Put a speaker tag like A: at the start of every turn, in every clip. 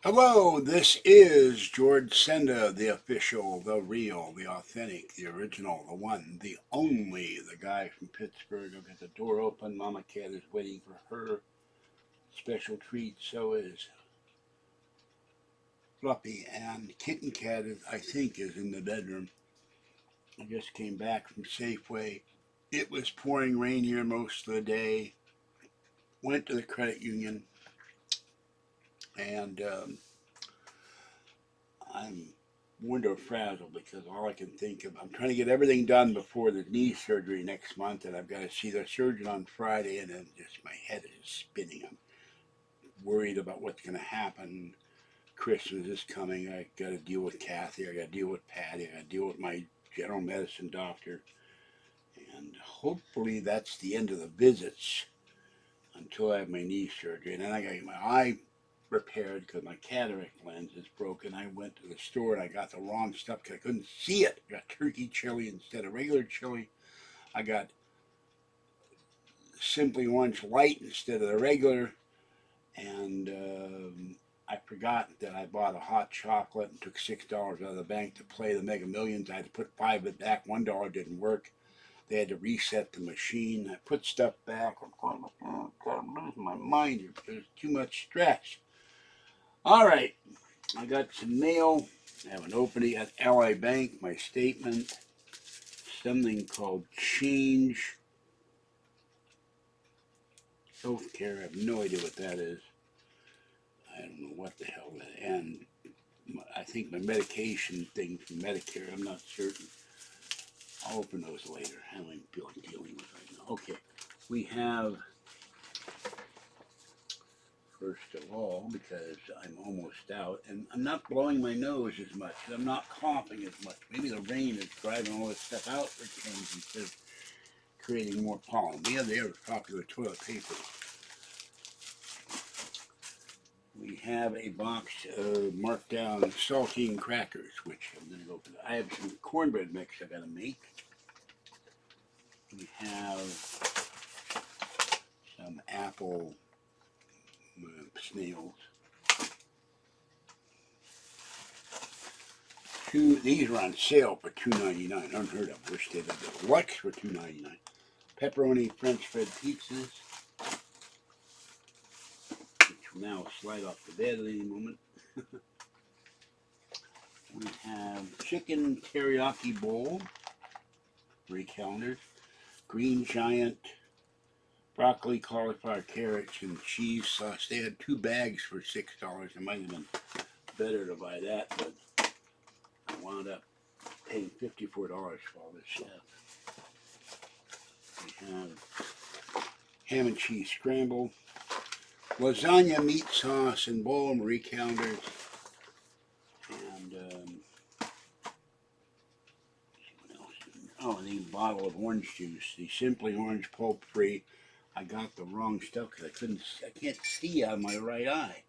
A: Hello, this is George Senda, the official, the real, the authentic, the original, the one, the only, the guy from Pittsburgh. I've got the door open. Mama Cat is waiting for her special treat. So is Fluffy, and Kitten Cat is, I think, is in the bedroom. I just came back from Safeway. It was pouring rain here most of the day. Went to the credit union, and I'm window frazzled because all I can think of, I'm trying to get everything done before the knee surgery next month, and I've got to see the surgeon on Friday, and then just my head is spinning. I'm worried about what's going to happen. Christmas is coming. I got to deal with Kathy. I got to deal with Patty. I got to deal with my general medicine doctor, and hopefully that's the end of the visits until I have my knee surgery, and then I got to get my eye repaired because my cataract lens is broken. I went to the store and I got the wrong stuff because I couldn't see it. I got turkey chili instead of regular chili. I got Simply Orange Light instead of the regular. And I forgot that I bought a hot chocolate and took $6 out of the bank to play the Mega Millions. I had to put 5 of it back. $1 didn't work. They had to reset the machine. I put stuff back. I'm going, oh God, I'm losing my mind here. There's too much stress. All right, I got some mail. I have an opening at Ally Bank, my statement, something called Change Healthcare. I have no idea what that is. I don't know what the hell that is. And I think my medication thing from Medicare, I'm not certain. I'll open those later. I don't even feel like dealing with right now. Okay, we have, first of all, because I'm almost out, and I'm not blowing my nose as much, and I'm not coughing as much. Maybe the rain is driving all this stuff out for change instead of creating more pollen. We have the other popular toilet paper. We have a box of marked down saltine crackers, which I'm going to go for. I have some cornbread mix I got to make. We have some apple snails. These are on sale for $2.99. Unheard of. Wish they'd have the Lux for $2.99. Pepperoni French bread pizzas, which will now slide off the bed at any moment. We have chicken teriyaki bowl, 3 calendars, Green Giant, broccoli, cauliflower, carrots, and cheese sauce. They had 2 bags for $6. It might have been better to buy that, but I wound up paying $54 for all this stuff. We have ham and cheese scramble, lasagna meat sauce and bowl, Marie Callender's, and oh, and a bottle of orange juice, the Simply Orange pulp free. I got the wrong stuff because I can't see out of my right eye,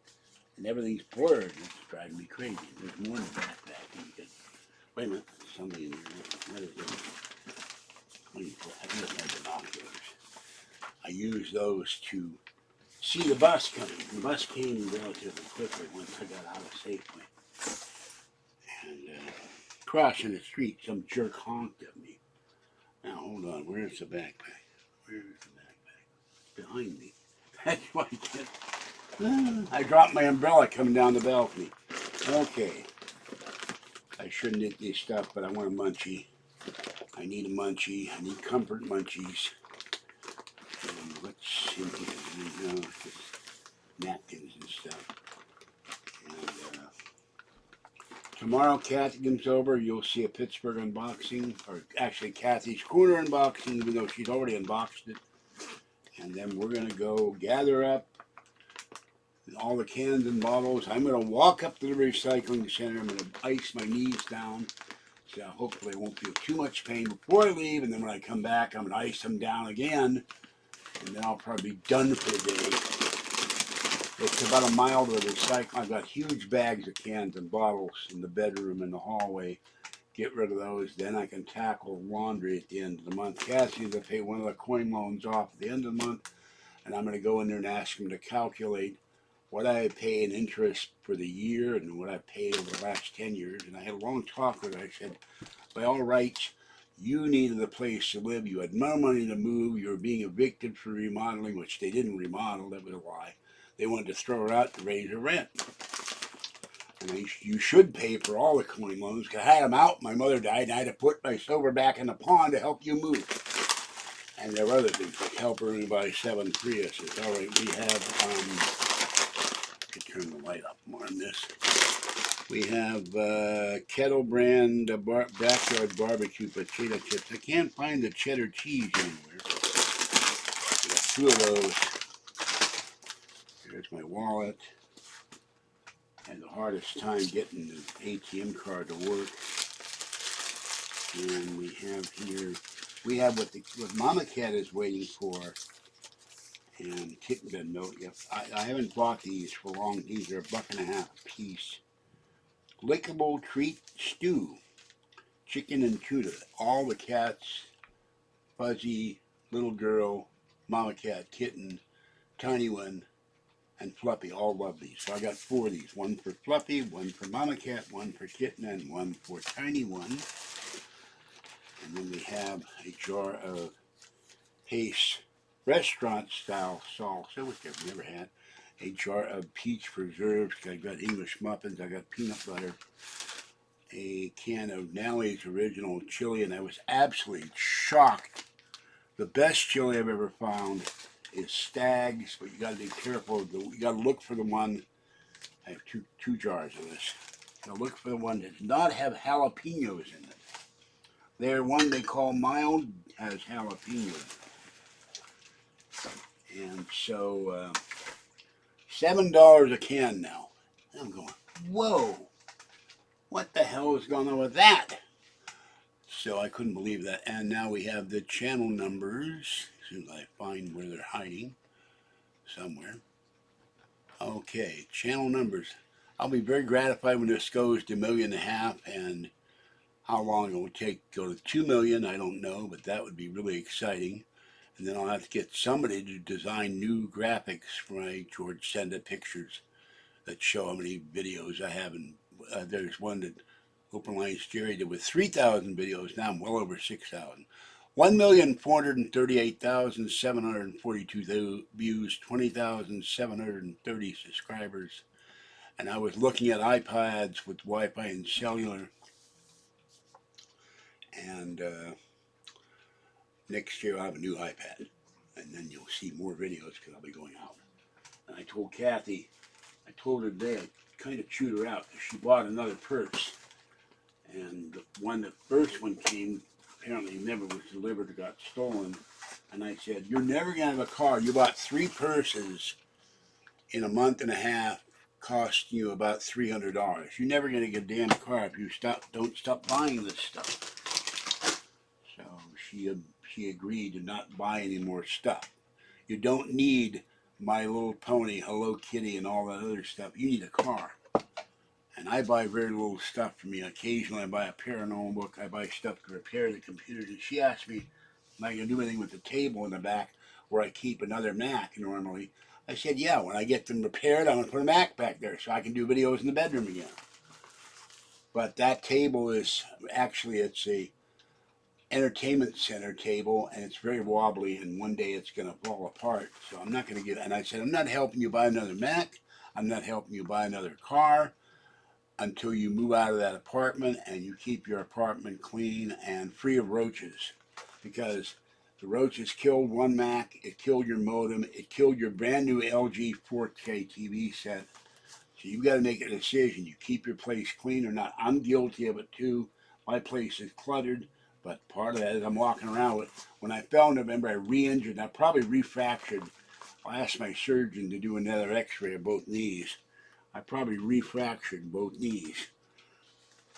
A: and everything's blurred. It's driving me crazy. There's more in the backpack. Wait a minute, there's somebody in there. What is it? I use my binoculars. I use those to see the bus coming. The bus came relatively quickly once I got out of Safeway. And crossing the street, some jerk honked at me. Now, hold on. Where's the backpack? Where's the backpack? It's behind me. That's why I can't. I dropped my umbrella coming down the balcony. Okay. I shouldn't eat this stuff, but I want a munchie. I need a munchie. I need comfort munchies. And what's in here? No, just napkins and stuff. And tomorrow, Kathy comes over. You'll see a Pittsburgh unboxing, or actually Kathy's Corner unboxing, even though she's already unboxed it. And then we're going to go gather up all the cans and bottles. I'm going to walk up to the recycling center. I'm going to ice my knees down. So hopefully I won't feel too much pain before I leave. And then when I come back, I'm going to ice them down again. And then I'll probably be done for the day. It's about a mile to the recycling. I've got huge bags of cans and bottles in the bedroom and the hallway. Get rid of those. Then I can tackle laundry at the end of the month. Cassie's going to pay one of the coin loans off at the end of the month. And I'm going to go in there and ask them to calculate what I pay in interest for the year and what I paid over the last 10 years. And I had a long talk with her. I said, by all rights, you needed a place to live. You had no money to move. You were being evicted for remodeling, which they didn't remodel. That was a lie. They wanted to throw her out to raise her rent. And you should pay for all the coin loans. Cause I had them out. My mother died, and I had to put my silver back in the pond to help you move. And there are other things like help her buy 7 Priuses. All right, we have, I turn the light up more on this. We have Kettle brand backyard barbecue potato chips. I can't find the cheddar cheese anywhere. We got 2 of those. There's my wallet. Had the hardest time getting the ATM card to work. And we have here, we have what Mama Cat is waiting for. And Kitten doesn't know it yet. I haven't bought these for long. These are $1.50 a piece. Lickable treat stew, chicken and tuna. All the cats, Fuzzy, Little Girl, Mama Cat, Kitten, Tiny One, and Fluffy all love these. So I got 4 of these. 1 for Fluffy, 1 for Mama Cat, 1 for Kitten, and 1 for Tiny One. And then we have a jar of Pace restaurant style salsa, which I've never had. A jar of peach preserves. I got English muffins. I got peanut butter. A can of Nally's original chili, and I was absolutely shocked. The best chili I've ever found is Stag's, but you got to be careful. You got to look for the one. I have two jars of this. Now look for the one that does not have jalapenos in it. Their one they call mild has jalapenos. And so $7 a can now. I'm going, whoa, what the hell is going on with that? So I couldn't believe that. And now we have the channel numbers. As soon as I find where they're hiding somewhere. Okay, channel numbers. I'll be very gratified when this goes to 1.5 million, and how long it will take to go to 2 million, I don't know, but that would be really exciting. And then I'll have to get somebody to design new graphics for my George Senda pictures that show how many videos I have. And there's one that Open Lines Jerry did with 3,000 videos. Now I'm well over 6,000. 1,438,742 views, 20,730 subscribers. And I was looking at iPads with Wi-Fi and cellular. And next year I'll have a new iPad. And then you'll see more videos because I'll be going out. And I told Kathy, I told her today, I kind of chewed her out because she bought another purse. And the first one came, apparently never was delivered or got stolen. And I said, you're never going to have a car. You bought 3 purses in a month and a half, costing you about $300. You're never going to get a damn car if you don't stop buying this stuff. So she agreed to not buy any more stuff. You don't need My Little Pony, Hello Kitty, and all that other stuff. You need a car. And I buy very little stuff for me. Occasionally I buy a paranormal book. I buy stuff to repair the computers. And she asked me, am I going to do anything with the table in the back where I keep another Mac normally? I said, yeah, when I get them repaired, I'm going to put a Mac back there so I can do videos in the bedroom again. But that table is, actually it's a entertainment center table, and it's very wobbly, and one day it's going to fall apart. So I'm not going to get, and I said, I'm not helping you buy another Mac. I'm not helping you buy another car until you move out of that apartment and you keep your apartment clean and free of roaches. Because the roaches killed one Mac, it killed your modem, it killed your brand new LG 4K TV set. So you've got to make a decision. You keep your place clean or not. I'm guilty of it too. My place is cluttered, but part of that is I'm walking around with, when I fell in November, I re-injured, I probably refractured. I'll ask my surgeon to do another x-ray of both knees. I probably refractured both knees.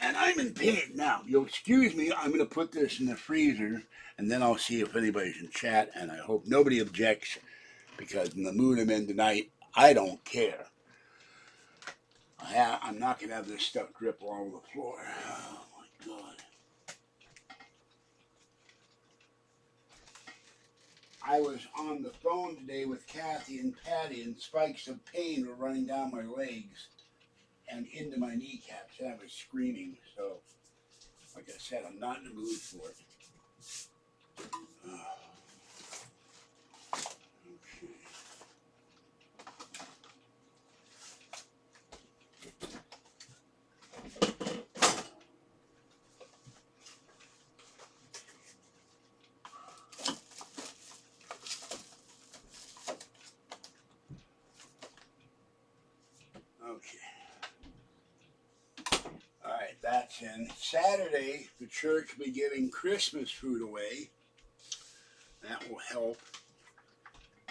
A: And I'm in pain. Now, you'll excuse me, I'm going to put this in the freezer, and then I'll see if anybody's in chat, and I hope nobody objects, because in the mood I'm in tonight, I don't care. I'm not going to have this stuff drip all over the floor. Oh, my God. I was on the phone today with Kathy and Patty, and spikes of pain were running down my legs and into my kneecaps, and I was screaming. So, like I said, I'm not in the mood for it. Okay. All right, that's in. Saturday, the church will be giving Christmas food away. That will help.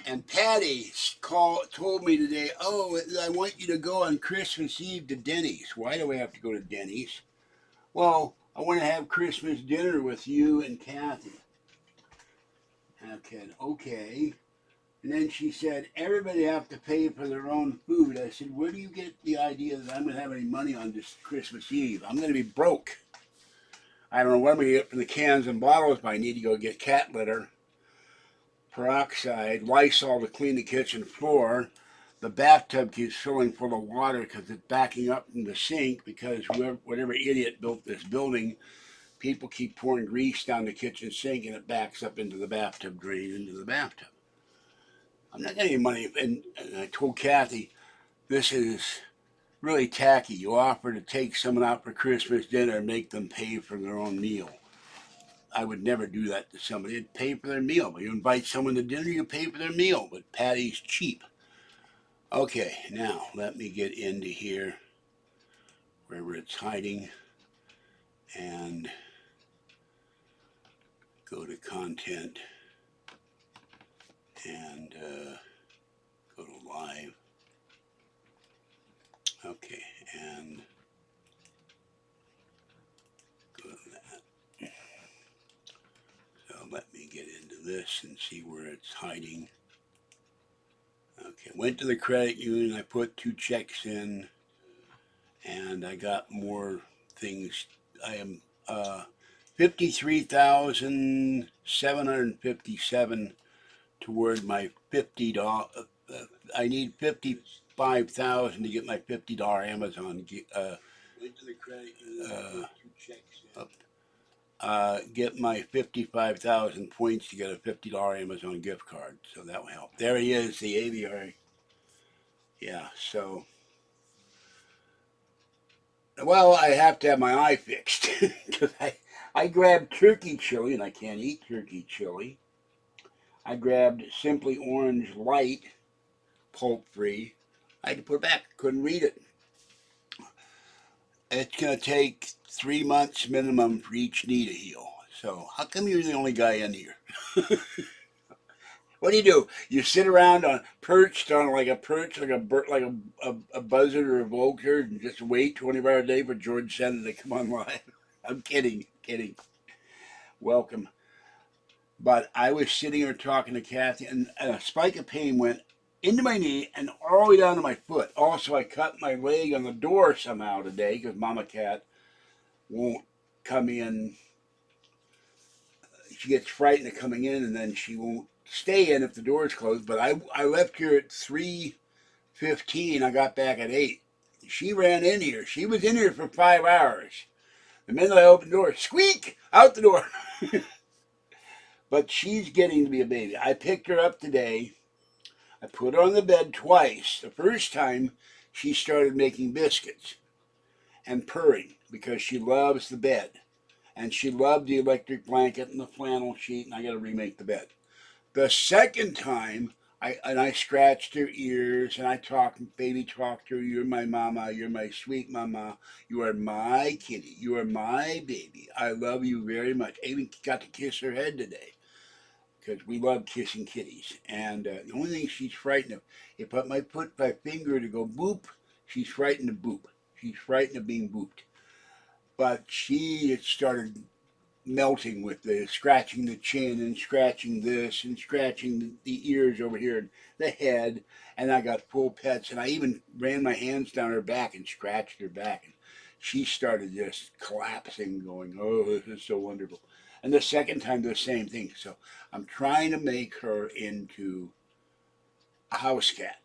A: And Patty told me today, oh, I want you to go on Christmas Eve to Denny's. Why do I have to go to Denny's? Well, I want to have Christmas dinner with you and Kathy. Okay. And then she said, everybody have to pay for their own food. I said, where do you get the idea that I'm going to have any money on this Christmas Eve? I'm going to be broke. I don't know what I'm going to get from the cans and bottles, but I need to go get cat litter, peroxide, Lysol to clean the kitchen floor. The bathtub keeps filling full of water because it's backing up in the sink because whatever idiot built this building, people keep pouring grease down the kitchen sink and it backs up into the bathtub drain into the bathtub. I'm not getting any money. And I told Kathy, this is really tacky. You offer to take someone out for Christmas dinner and make them pay for their own meal. I would never do that to somebody. I'd pay for their meal. But you invite someone to dinner, you pay for their meal. But Patty's cheap. Okay, now let me get into here, wherever it's hiding, and go to content and go to live. Okay, and go to that. So let me get into this and see where it's hiding. Okay, went to the credit union, I put 2 checks in, and I got more things. I am 53,757 toward my $50. I need 55,000 to get my $50 Amazon. Went to the credit union, 2 checks in. Get my 55,000 points to get a $50 Amazon gift card. So that will help. There he is, the aviary. Yeah, so. Well, I have to have my eye fixed. Because I grabbed turkey chili, and I can't eat turkey chili. I grabbed Simply Orange Light, pulp-free. I had to put it back. Couldn't read it. It's going to take 3 months minimum for each knee to heal. So how come you're the only guy in here? What do? You sit around perched on like a buzzard or a vulture and just wait 24 hours a day for George Sennett to come on live? I'm kidding. Welcome. But I was sitting here talking to Kathy, and a spike of pain went into my knee and all the way down to my foot. Also, I cut my leg on the door somehow today because Mama Cat won't come in. She gets frightened of coming in, and then she won't stay in if the door is closed. But I left here at 3:15. I got back at 8. She ran in here. She was in here for 5 hours. The minute I opened the door, squeak, out the door. But she's getting to be a baby. I picked her up today. I put her on the bed twice. The first time, she started making biscuits and purring because she loves the bed. And she loved the electric blanket and the flannel sheet, and I got to remake the bed. The second time, I scratched her ears, and I talked to her. You're my mama. You're my sweet mama. You are my kitty. You are my baby. I love you very much. I even got to kiss her head today because we love kissing kitties. And the only thing she's frightened of, if I put my finger to go boop, she's frightened of boop. She's frightened of being booped. But she started melting with the scratching the chin and scratching this and scratching the ears over here and the head. And I got full pets, and I even ran my hands down her back and scratched her back. And she started just collapsing, going, oh, this is so wonderful. And the second time, the same thing. So I'm trying to make her into a house cat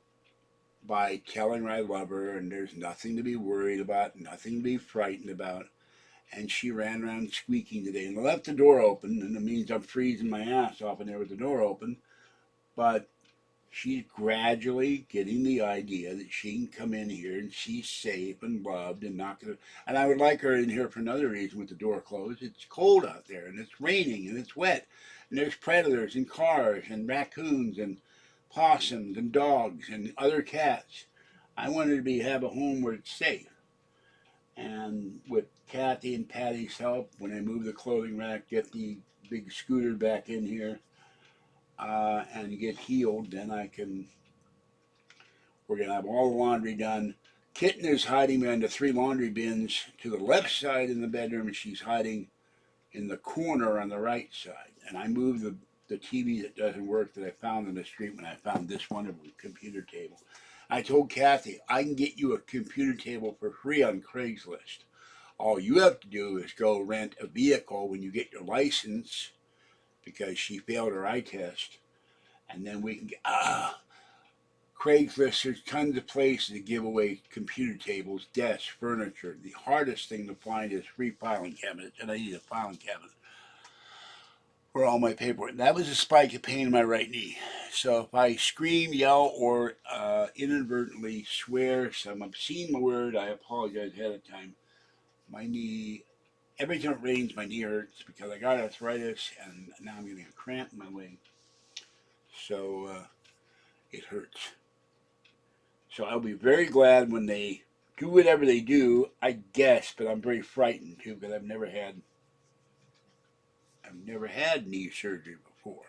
A: by telling her I love her and there's nothing to be worried about, nothing to be frightened about. And she ran around squeaking today and I left the door open, and it means I'm freezing my ass off in there with the door open. But she's gradually getting the idea that she can come in here and she's safe and loved and not gonna. And I would like her in here for another reason with the door closed. It's cold out there and it's raining and it's wet and there's predators and cars and raccoons and possums and dogs and other cats. I want her to have a home where it's safe. And with Kathy and Patty's help, when I move the clothing rack, get the big scooter back in here, and get healed, then we're going to have all the laundry done. Kitten is hiding behind the 3 laundry bins to the left side in the bedroom, and she's hiding in the corner on the right side. And I moved the TV that doesn't work that I found in the street when I found this wonderful computer table. I told Kathy, I can get you a computer table for free on Craigslist. All you have to do is go rent a vehicle when you get your license, because she failed her eye test, and then we can get, Craigslist, there's tons of places to give away computer tables, desks, furniture. The hardest thing to find is free filing cabinets, and I need a filing cabinet for all my paperwork. That was a spike of pain in my right knee. So if I scream, yell, or inadvertently swear some obscene word, I apologize ahead of time. My knee, every time it rains, my knee hurts because I got arthritis, and now I'm getting a cramp in my leg. So it hurts. So I'll be very glad when they do whatever they do, I guess, but I'm very frightened too because I've never had knee surgery before.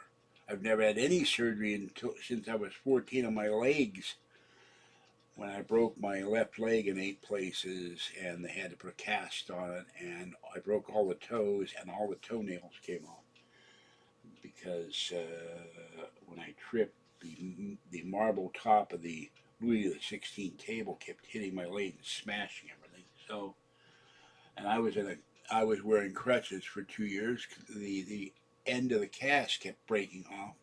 A: I've never had any surgery since I was 14 on my legs, when I broke my left leg in 8 places and they had to put a cast on it, and I broke all the toes and all the toenails came off because when I tripped, the marble top of the Louis XVI table kept hitting my leg and smashing everything. So, and I was wearing crutches for 2 years. The end of the cast kept breaking off,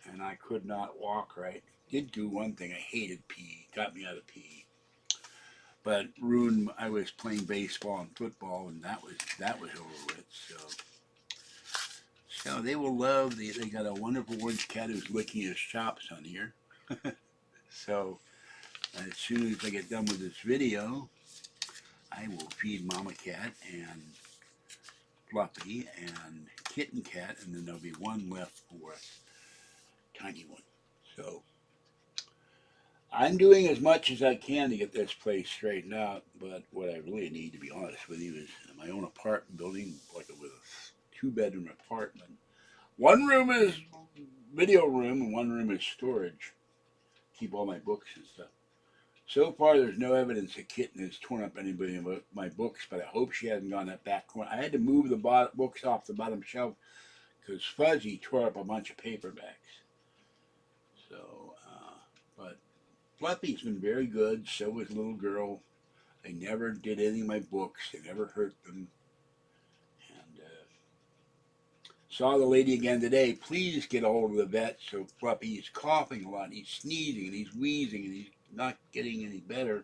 A: and I could not walk right. Did do one thing. I hated PE. Got me out of PE, but ruined. I was playing baseball and football, and that was over with. So they will love. They got a wonderful orange cat who's licking his chops on here. So as soon as I get done with this video, I will feed Mama Cat and Fluffy and Kitten Cat, and then there'll be one left for Tiny One. So I'm doing as much as I can to get this place straightened out, but what I really need, to be honest with you, is my own apartment building, like with a 2-bedroom apartment. One room is video room and one room is storage. Keep all my books and stuff. So far, there's no evidence that Kitten has torn up anybody of my books, but I hope she hasn't gone that back corner. I had to move the books off the bottom shelf because Fuzzy tore up a bunch of paperbacks. So, but Fluffy's been very good. So was Little Girl. They never did any of my books. They never hurt them. And saw the lady again today. Please get a hold of the vet. So Fluffy is coughing a lot. He's sneezing and he's wheezing and he's not getting any better.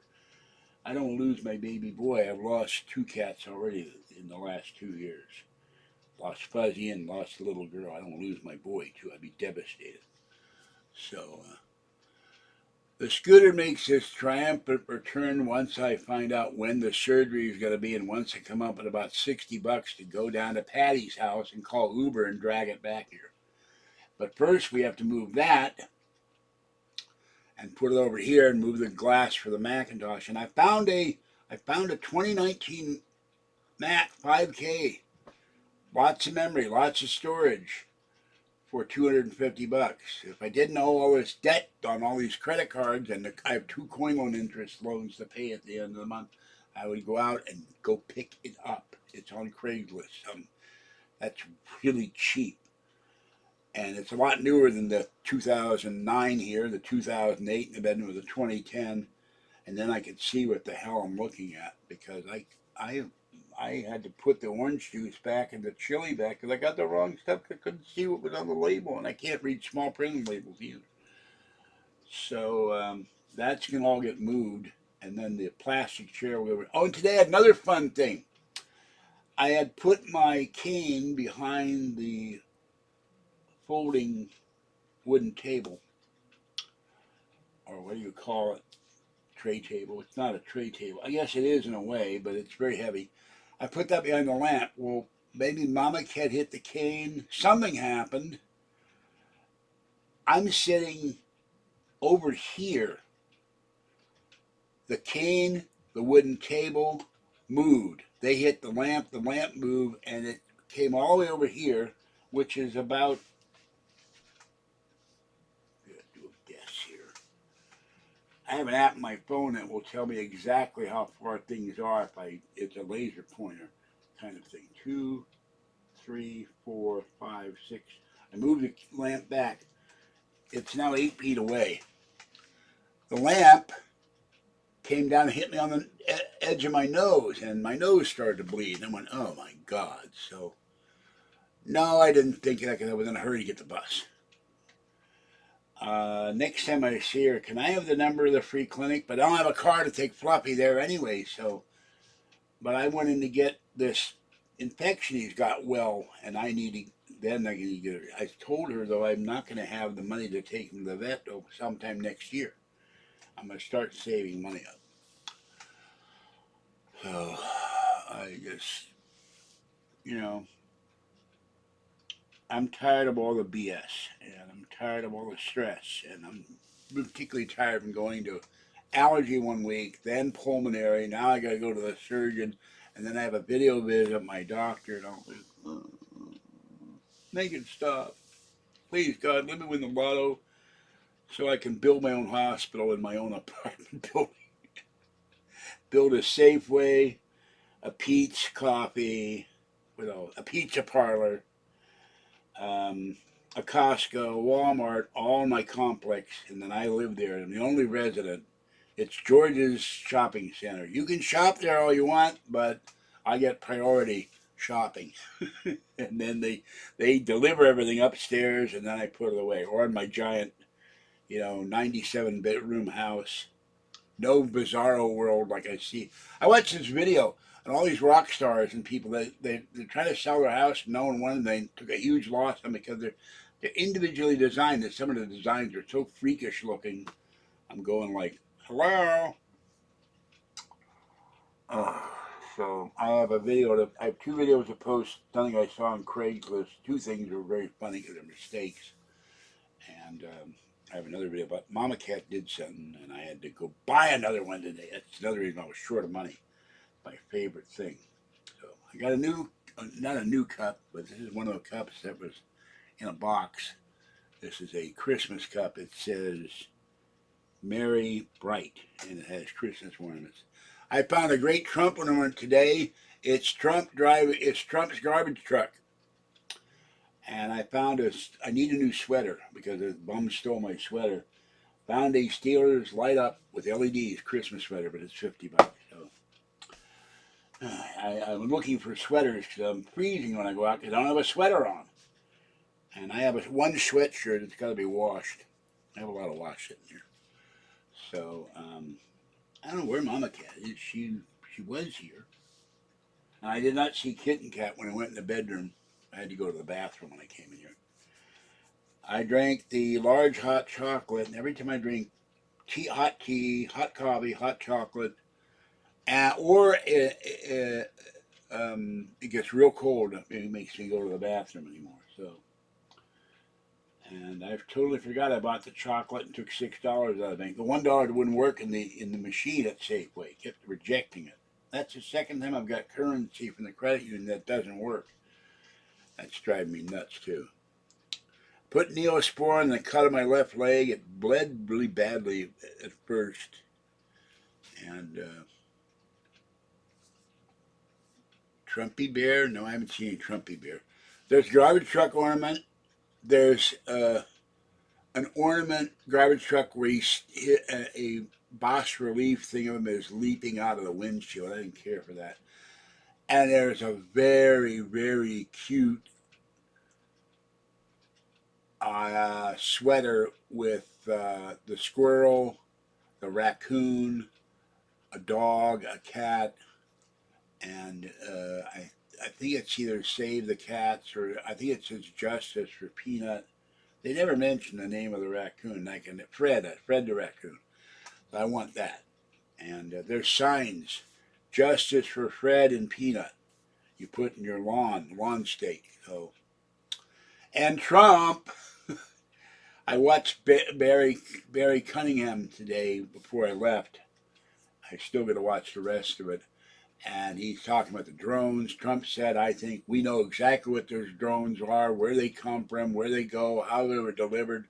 A: I don't lose my baby boy. I've lost 2 cats already in the last 2 years. Lost Fuzzy and lost the little girl. I don't lose my boy too. I'd be devastated. So the scooter makes this triumphant return once I find out when the surgery is going to be, and once I come up with about $60 to go down to Patty's house and call Uber and drag it back here. But first we have to move that and put it over here and move the glass for the Macintosh. And I found a 2019 Mac 5K. Lots of memory, lots of storage for $250. If I didn't owe all this debt on all these credit cards, and I have 2 coin loan interest loans to pay at the end of the month, I would go out and go pick it up. It's on Craigslist. That's really cheap. And it's a lot newer than the 2009 here, the 2008 in the bedroom with the 2010. And then I can see what the hell I'm looking at, because I had to put the orange juice back and the chili back because I got the wrong stuff. I couldn't see what was on the label, and I can't read small print labels either. So that's going to all get moved, and then the plastic chair will go. Oh, and today I had another fun thing. I had put my cane behind the folding wooden table, or what do you call it? Tray table. It's not a tray table. I guess it is in a way, but it's very heavy. I put that behind the lamp. Well, maybe Mama Cat hit the cane. Something happened. I'm sitting over here. The cane, the wooden table moved. They hit the lamp moved, and it came all the way over here, which is about, I'm gonna do a guess here. I have an app on my phone that will tell me exactly how far things are if it's a laser pointer kind of thing. 2, 3, 4, 5, 6. I moved the lamp back. It's now 8 feet away. The lamp came down and hit me on the edge of my nose, and my nose started to bleed. And I went, oh my God. So, no, I didn't think that because I was in a hurry to get the bus. Next time I see her, can I have the number of the free clinic? But I don't have a car to take Fluffy there anyway, so. But I went in to get this infection he's got well, and I need to, then I can get it. I told her, though, I'm not going to have the money to take him to the vet sometime next year. I'm going to start saving money up. So, I just, I'm tired of all the BS, and I'm tired of all the stress, and I'm particularly tired from going to allergy one week, then pulmonary, now I got to go to the surgeon, and then I have a video visit with my doctor, and I'm like, make it stop. Please, God, let me win the lotto so I can build my own hospital in my own apartment building. Build a Safeway, a Pete's Coffee, a pizza parlor, a Costco, Walmart, all in my complex, and then I live there. I'm the only resident. It's George's Shopping Center. You can shop there all you want, but I get priority shopping. And then they deliver everything upstairs, and then I put it away. Or in my giant, 97-bedroom house. No bizarro world like I see. I watched this video and all these rock stars and people they're trying to sell their house. No one wanted. They took a huge loss on because they're individually designed. And some of the designs are so freakish looking. I'm going like, hello. So I have I have 2 videos to post. Something I saw on Craigslist. 2 things were very funny because they're mistakes. And I have another video about Mama Cat did something, and I had to go buy another one today. That's another reason I was short of money. My favorite thing. So I got not a new cup, but this is one of the cups that was in a box. This is a Christmas cup. It says Merry Bright, and it has Christmas ornaments. I found a great Trump ornament today. It's Trump's garbage truck. And I need a new sweater because the bum stole my sweater. Found a Steelers light up with LEDs Christmas sweater, but it's $50. So I'm looking for sweaters because I'm freezing when I go out because I don't have a sweater on. And I have one sweatshirt that's got to be washed. I have a lot of wash sitting here. So I don't know where Mama Cat is. She was here. And I did not see Kitten Cat when I went in the bedroom. I had to go to the bathroom when I came in here. I drank the large hot chocolate, and every time I drink hot tea, hot coffee, hot chocolate, or it gets real cold, it makes me go to the bathroom anymore. So, and I've totally forgot I bought the chocolate and took $6 out of the bank. The $1 wouldn't work in the machine at Safeway. It kept rejecting it. That's the second time I've got currency from the credit union that doesn't work. That's driving me nuts too. Put Neosporin in the cut of my left leg. It bled really badly at first. And Trumpy Bear? No, I haven't seen any Trumpy Bear. There's garbage truck ornament. There's an ornament garbage truck where a bas relief thing of him is leaping out of the windshield. I didn't care for that. And there's a very, very cute sweater with the squirrel, the raccoon, a dog, a cat, and I think it's either Save the Cats or I think it says Justice for Peanut. They never mention the name of the raccoon, like in Fred the raccoon. I want that. And there's signs, Justice for Fred and Peanut. You put in your lawn stake. So, and Trump. I watched Barry Cunningham today before I left. I still got to watch the rest of it. And he's talking about the drones. Trump said, I think we know exactly what those drones are, where they come from, where they go, how they were delivered.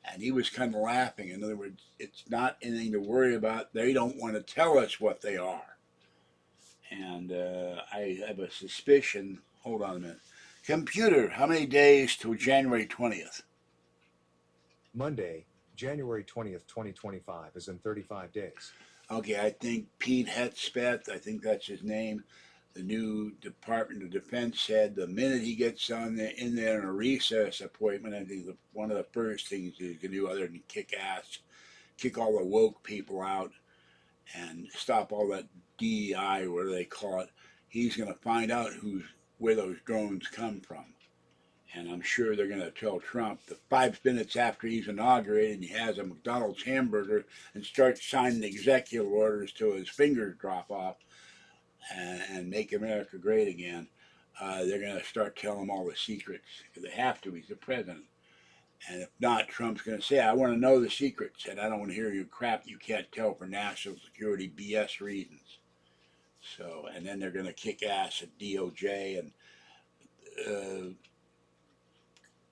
A: And he was kind of laughing. In other words, it's not anything to worry about. They don't want to tell us what they are. And I have a suspicion. Hold on a minute. Computer, how many days till January 20th?
B: Monday, January 20th, 2025 is in 35 days.
A: Okay, I think Pete Hegseth, I think that's his name, the new Department of Defense said the minute he gets in there in a recess appointment, I think one of the first things he can do other than kick ass, kick all the woke people out and stop all that DEI, whatever they call it, he's going to find out where those drones come from. And I'm sure they're going to tell Trump that 5 minutes after he's inaugurated and he has a McDonald's hamburger and starts signing executive orders till his fingers drop off and make America great again, they're going to start telling him all the secrets. Because they have to. He's the president. And if not, Trump's going to say, I want to know the secrets. And I don't want to hear your crap you can't tell for national security BS reasons. So, and then they're going to kick ass at DOJ and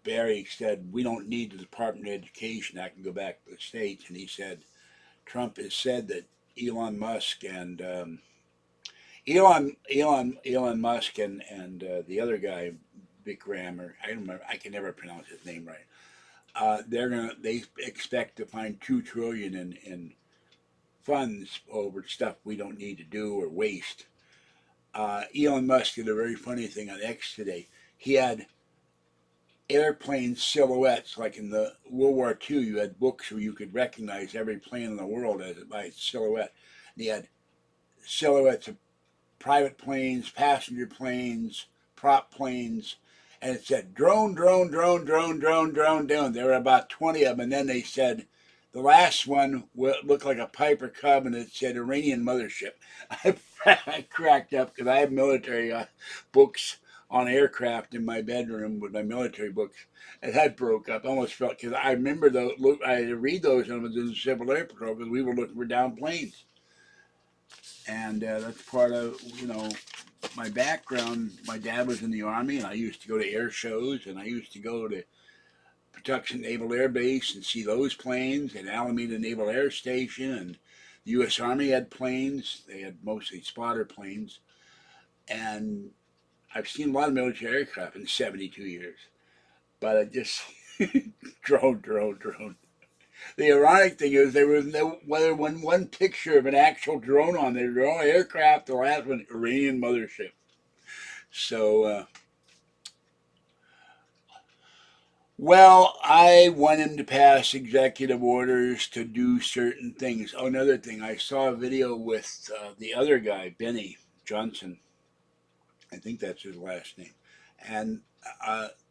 A: Barry said, we don't need the Department of Education. I can go back to the States. And he said, Trump has said that Elon Musk and Elon Musk and the other guy, Vic Rammer, I don't remember, I can never pronounce his name right. They expect to find $2 trillion in funds over stuff we don't need to do or waste. Elon Musk did a very funny thing on X today. He had airplane silhouettes, like in the World War II, you had books where you could recognize every plane in the world by its silhouette. And he had silhouettes of private planes, passenger planes, prop planes, and it said drone, drone, drone, drone, drone, drone, drone. There were about 20 of them, and then they said the last one looked like a Piper Cub, and it said Iranian mothership. I cracked up because I have military books on aircraft in my bedroom with my military books, and that broke up. I almost felt, because I remember I had to read those when I was in the Civil Air Patrol because we were looking for down planes. And that's part of, my background. My dad was in the Army, and I used to go to air shows, and I used to go to Patuxent Naval Air Base and see those planes, and Alameda Naval Air Station, and the U.S. Army had planes. They had mostly spotter planes. And I've seen a lot of military aircraft in 72 years. But I just, drone. The ironic thing is there was one picture of an actual drone on there. They're all aircraft, the last one, Iranian mothership. So, well, I want him to pass executive orders to do certain things. Oh, another thing, I saw a video with the other guy, Benny Johnson. I think that's his last name. And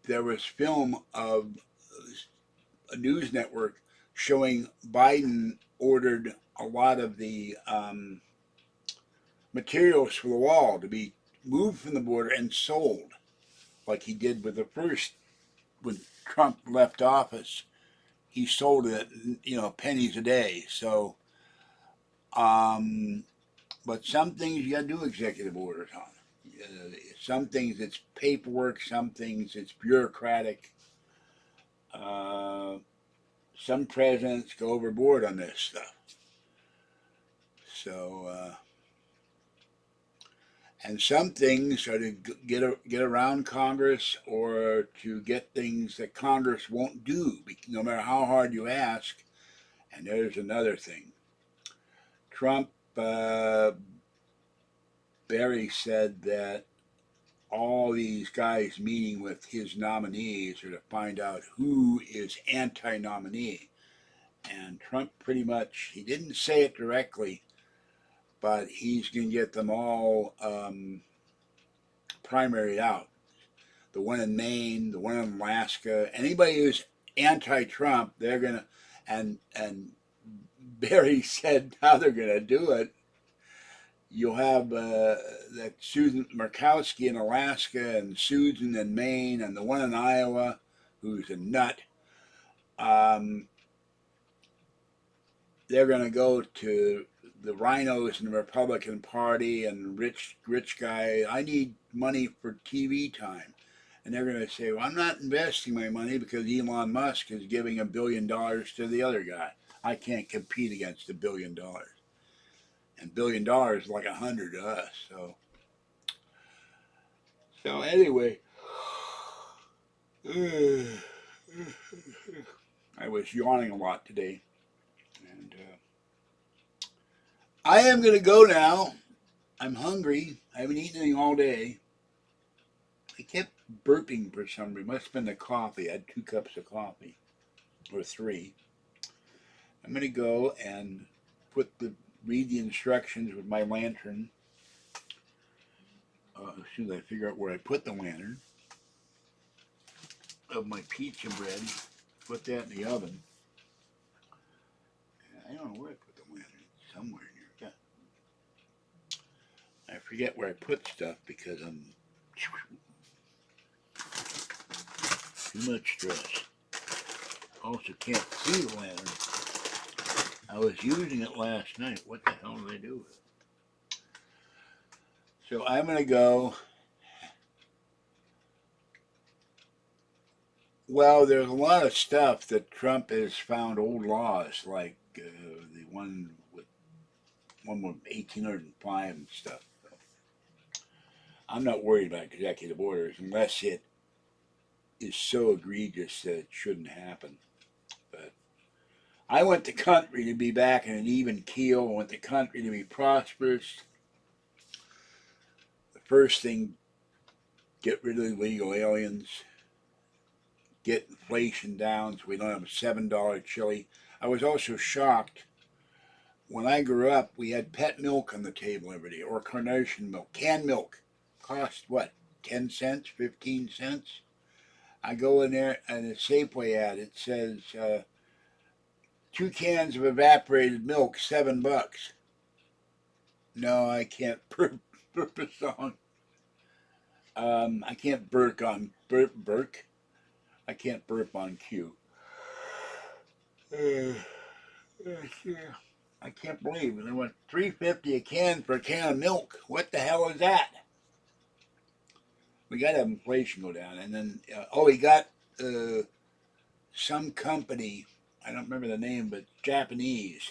A: there was film of a news network showing Biden ordered a lot of the materials for the wall to be moved from the border and sold, like he did with the first, when Trump left office. He sold it at, pennies a day. So, but some things you got to do executive orders on. Some things it's paperwork, some things it's bureaucratic. Some presidents go overboard on this stuff. So, and some things are to get around Congress or to get things that Congress won't do, no matter how hard you ask. And there's another thing. Trump Barry said that all these guys meeting with his nominees are to find out who is anti-nominee. And Trump pretty much, he didn't say it directly, but he's going to get them all primaried out. The one in Maine, the one in Alaska, anybody who's anti-Trump, they're going to, and Barry said how they're going to do it. You'll have that Susan Murkowski in Alaska and Susan in Maine and the one in Iowa who's a nut. They're going to go to the rhinos in the Republican Party and rich guy, I need money for TV time. And they're going to say, well, I'm not investing my money because Elon Musk is giving $1 billion to the other guy. I can't compete against $1 billion. And $1 billion is like 100 to us. So anyway, I was yawning a lot today. And I am going to go now. I'm hungry. I haven't eaten anything all day. I kept burping for some reason. Must have been the coffee. I had 2 cups of coffee. Or 3. I'm going to go and read the instructions with my lantern. As soon as I figure out where I put the lantern. Of my pizza bread. Put that in the oven. I don't know where I put the lantern. Somewhere in here. Yeah. I forget where I put stuff because I'm too much stress. Also can't see the lantern. I was using it last night. What the hell did I do with it? So I'm going to go. Well, there's a lot of stuff that Trump has found old laws, like the one with 1805 and stuff. So I'm not worried about executive orders unless it is so egregious that it shouldn't happen. But I want the country to be back in an even keel. I want the country to be prosperous. The first thing, get rid of illegal aliens. Get inflation down so we don't have a $7 chili. I was also shocked. When I grew up, we had pet milk on the table every day, or carnation milk. Canned milk cost, what, 10 cents, 15 cents? I go in there, and the Safeway ad, it says 2 cans of evaporated milk, $7. No, I can't burp a song. I can't burp on burp. I can't burp on cue. I can't believe they went $3.50 a can for a can of milk. What the hell is that? We got to have inflation go down, and then we got some company. I don't remember the name, but Japanese.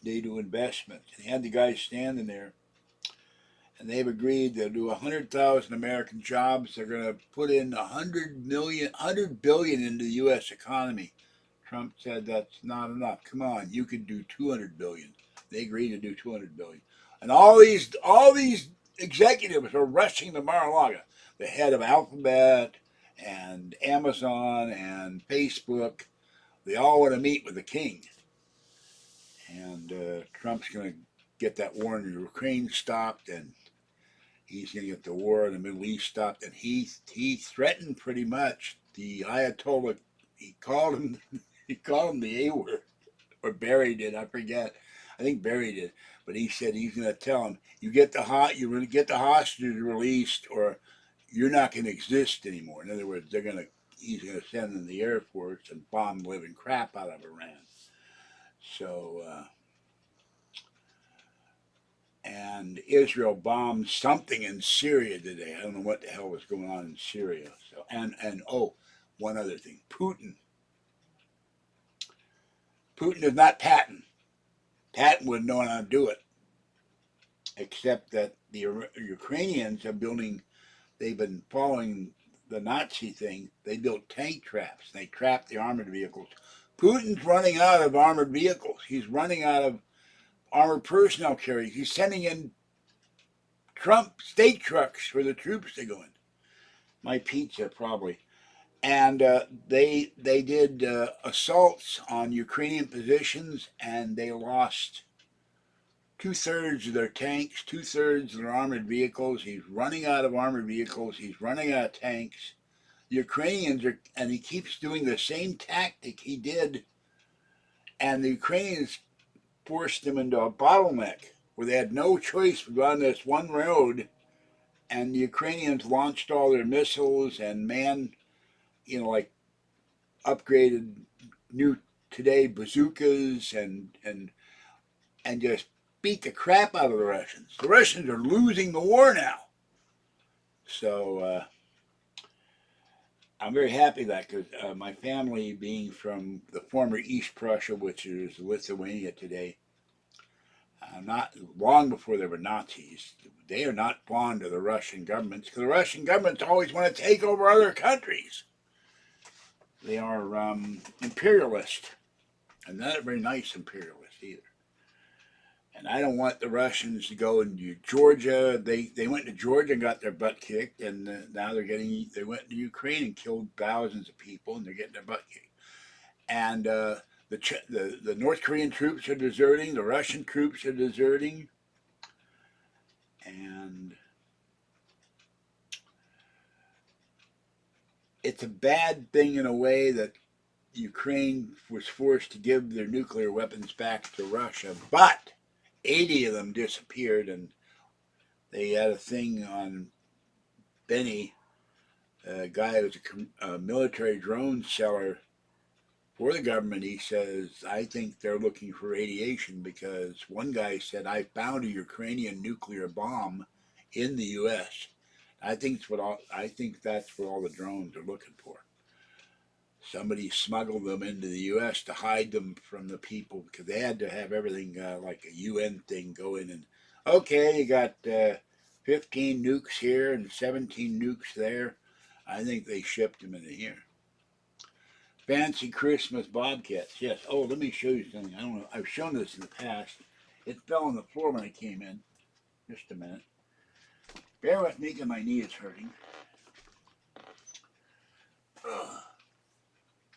A: They do investments, and they had the guys standing there, and they've agreed they'll do 100,000 American jobs. They're going to put in 100 billion into the U.S. economy. Trump said that's not enough. Come on, you could do 200 billion. They agreed to do 200 billion, and all these executives are rushing to Mar-a-Lago. The head of Alphabet and Amazon and Facebook, they all want to meet with the king. And Trump's going to get that war in Ukraine stopped, and he's going to get the war in the Middle East stopped. And he threatened pretty much the Ayatollah. He called him the A word, or Barry did. I forget. I think Barry did. But he said he's going to tell him, you get the hostages released, or you're not going to exist anymore. In other words, he's going to send in the Air Force and bomb the living crap out of Iran. So, and Israel bombed something in Syria today. I don't know what the hell was going on in Syria. So, and one other thing, Putin is not Patton. Patton wouldn't know how to do it, except that the Ukrainians they've been following the Nazi thing. They built tank traps. They trapped the armored vehicles. Putin's running out of armored vehicles. He's running out of armored personnel carriers. He's sending in Trump state trucks for the troops to go in. My pizza, probably. And they did assaults on Ukrainian positions, and they lost 2/3 of their tanks, 2/3 of their armored vehicles. He's running out of armored vehicles. He's running out of tanks. The Ukrainians are, and he keeps doing the same tactic he did, and the Ukrainians forced them into a bottleneck where they had no choice but on this one road, and the Ukrainians launched all their missiles and manned, like upgraded new today bazookas and just beat the crap out of the Russians. The Russians are losing the war now. So I'm very happy that, because my family, being from the former East Prussia, which is Lithuania today, not long before there were Nazis, they are not fond of the Russian governments, because the Russian governments always want to take over other countries. They are imperialist, and not very nice imperialist either. And I don't want the Russians to go into Georgia. They went to Georgia and got their butt kicked, and now they went to Ukraine and killed thousands of people, and they're getting their butt kicked. And the North Korean troops are deserting. The Russian troops are deserting, and it's a bad thing in a way that Ukraine was forced to give their nuclear weapons back to Russia, but 80 of them disappeared, and they had a thing on Benny, a guy who was a military drone seller for the government. He says, I think they're looking for radiation, because one guy said, I found a Ukrainian nuclear bomb in the U.S. I think that's what all the drones are looking for. Somebody smuggled them into the U.S. to hide them from the people, because they had to have everything like a UN thing go in and, okay, you got 15 nukes here and 17 nukes there. I think they shipped them into here. Fancy Christmas bobcats. Yes. Oh, let me show you something. I don't know. I've shown this in the past. It fell on the floor when I came in. Just a minute. Bear with me, because my knee is hurting. Ugh.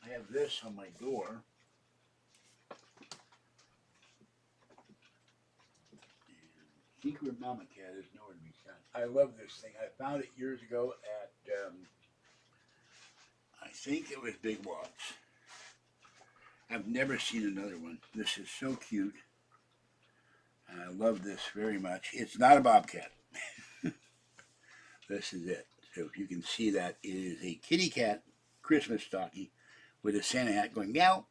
A: I have this on my door. Secret Mama Cat is nowhere to be found. I love this thing. I found it years ago at, I think it was Big Lots. I've never seen another one. This is so cute. I love this very much. It's not a bobcat. This is it. So if you can see that, it is a kitty cat Christmas stocking with a Santa hat going meow.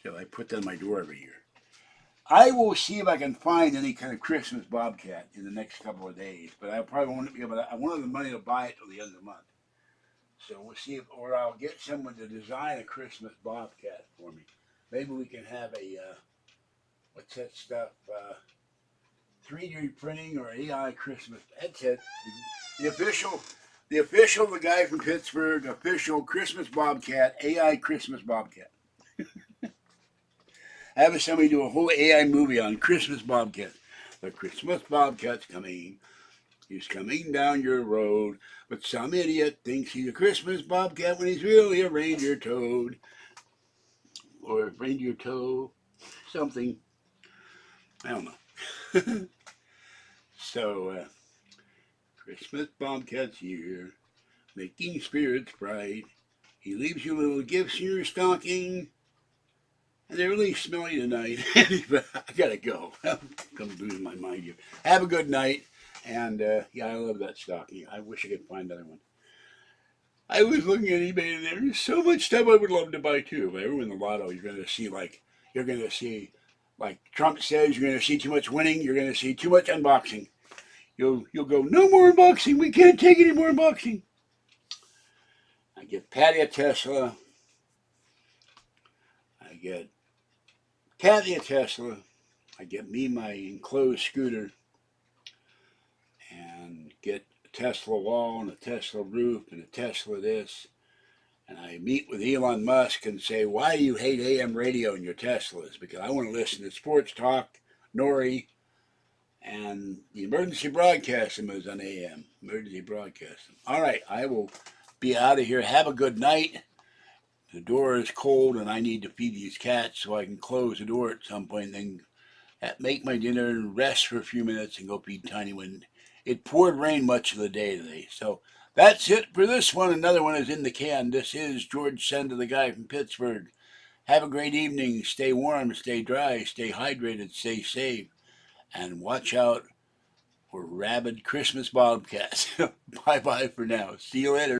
A: So I put that on my door every year. I will see if I can find any kind of Christmas bobcat in the next couple of days, but I probably won't be able to. I won't have the money to buy it till the end of the month. So we'll see or I'll get someone to design a Christmas bobcat for me. Maybe we can have a, what's that stuff, 3D printing or AI Christmas. That's it. The official, the guy from Pittsburgh, official Christmas bobcat, AI Christmas bobcat. Having somebody do a whole AI movie on Christmas bobcat. The Christmas bobcat's coming. He's coming down your road, but some idiot thinks he's a Christmas bobcat when he's really a reindeer toad. Or a reindeer toe, something. I don't know. So, Christmas bobcat's here, making spirits bright. He leaves you little gifts in your stocking. And they're really smelly tonight. I gotta go. I'm losing my mind here. Have a good night. And yeah, I love that stocking. I wish I could find another one. I was looking at eBay, and there's so much stuff I would love to buy too. If I ever win the lotto, you're gonna see like Trump says, you're gonna see too much winning. You're gonna see too much unboxing. You'll go, no more unboxing. We can't take any more unboxing. I get Patty a Tesla. I get Kathy a Tesla. I get me my enclosed scooter, and get a Tesla wall and a Tesla roof and a Tesla this. And I meet with Elon Musk and say, why do you hate AM radio in your Teslas? Because I want to listen to sports talk, Nori, And the emergency broadcasting was on AM. Emergency broadcasting. All right, I will be out of here. Have a good night. The door is cold, and I need to feed these cats, so I can close the door at some point, and then make my dinner and rest for a few minutes and go feed Tiny when it poured rain much of the day today. So that's it for this one. Another one is in the can. This is George Senda, the guy from Pittsburgh. Have a great evening. Stay warm, stay dry, stay hydrated, stay safe, and watch out for rabid Christmas bobcats. Bye-bye for now. See you later.